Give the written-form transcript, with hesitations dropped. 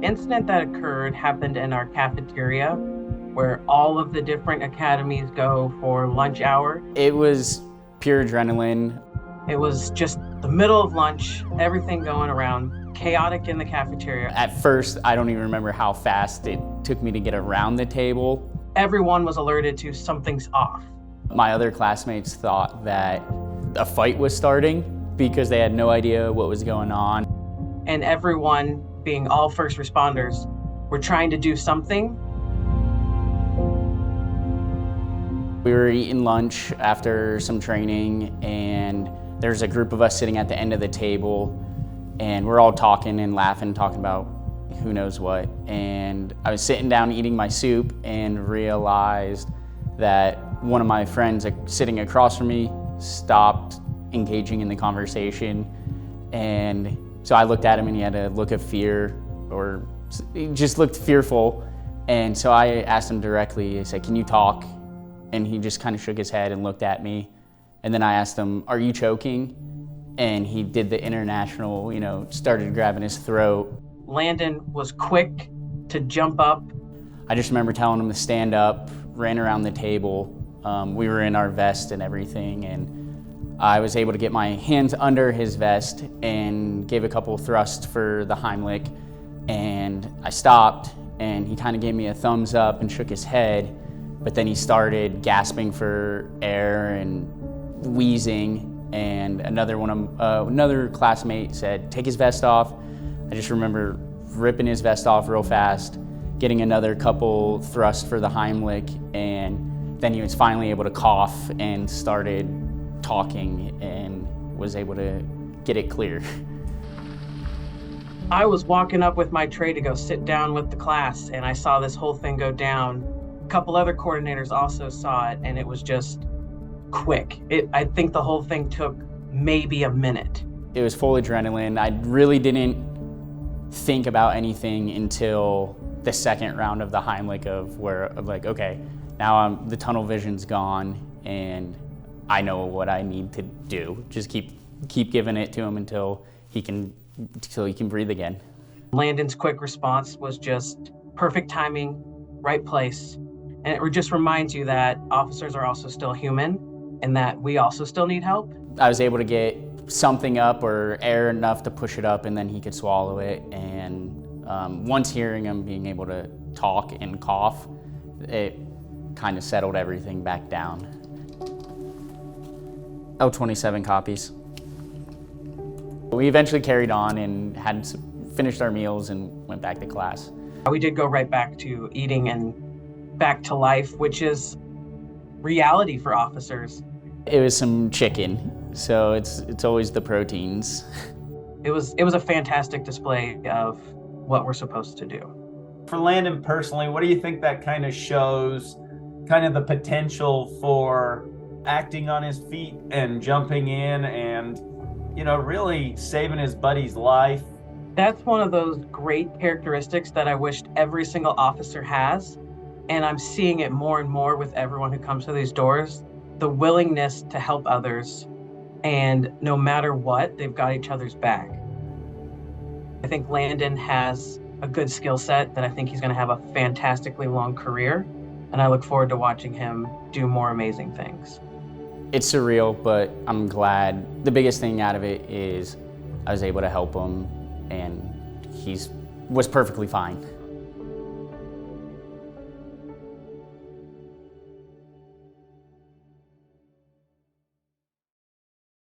incident that occurred happened in our cafeteria where all of the different academies go for lunch hour. It was pure adrenaline. It was just the middle of lunch, everything going around, chaotic in the cafeteria. At first, I don't even remember how fast it took me to get around the table. Everyone was alerted to something's off. My other classmates thought that a fight was starting because they had no idea what was going on. And everyone, being all first responders, were trying to do something. We were eating lunch after some training, and there's a group of us sitting at the end of the table, and we're all talking and laughing, talking about who knows what. And I was sitting down eating my soup and realized that one of my friends sitting across from me stopped engaging in the conversation. And so I looked at him and he had a look of fear, or he just looked fearful. And so I asked him directly, I said, "Can you talk?" And he just kind of shook his head and looked at me. And then I asked him, "Are you choking?" And he did the international, started grabbing his throat. Landon was quick to jump up. I just remember telling him to stand up, ran around the table. We were in our vest and everything, and I was able to get my hands under his vest and gave a couple thrusts for the Heimlich. And I stopped, and he kind of gave me a thumbs up and shook his head. But then he started gasping for air and wheezing, and another classmate said, "Take his vest off." I just remember ripping his vest off real fast, getting another couple thrusts for the Heimlich, and then he was finally able to cough and started talking and was able to get it clear. I was walking up with my tray to go sit down with the class, and I saw this whole thing go down. A couple other coordinators also saw it, and it was just quick. I think the whole thing took maybe a minute. It was full adrenaline. I really didn't think about anything until the second round of the Heimlich, of like, okay, now the tunnel vision's gone and I know what I need to do. Just keep giving it to him until he can breathe again. Landon's quick response was just perfect timing, right place. And it just reminds you that officers are also still human and that we also still need help. I was able to get something up or air enough to push it up, and then he could swallow it. And once hearing him being able to talk and cough, it kind of settled everything back down. 27 copies. We eventually carried on and had finished our meals and went back to class. We did go right back to eating and back to life, which is reality for officers. It was some chicken, so it's always the proteins. It was a fantastic display of what we're supposed to do. For Landon personally, what do you think that kind of shows, kind of the potential for acting on his feet and jumping in and, really saving his buddy's life? That's one of those great characteristics that I wished every single officer has, and I'm seeing it more and more with everyone who comes to these doors. The willingness to help others, and no matter what, they've got each other's back. I think Landon has a good skill set that I think he's going to have a fantastically long career, and I look forward to watching him do more amazing things. It's surreal, but I'm glad. The biggest thing out of it is I was able to help him, and he was perfectly fine.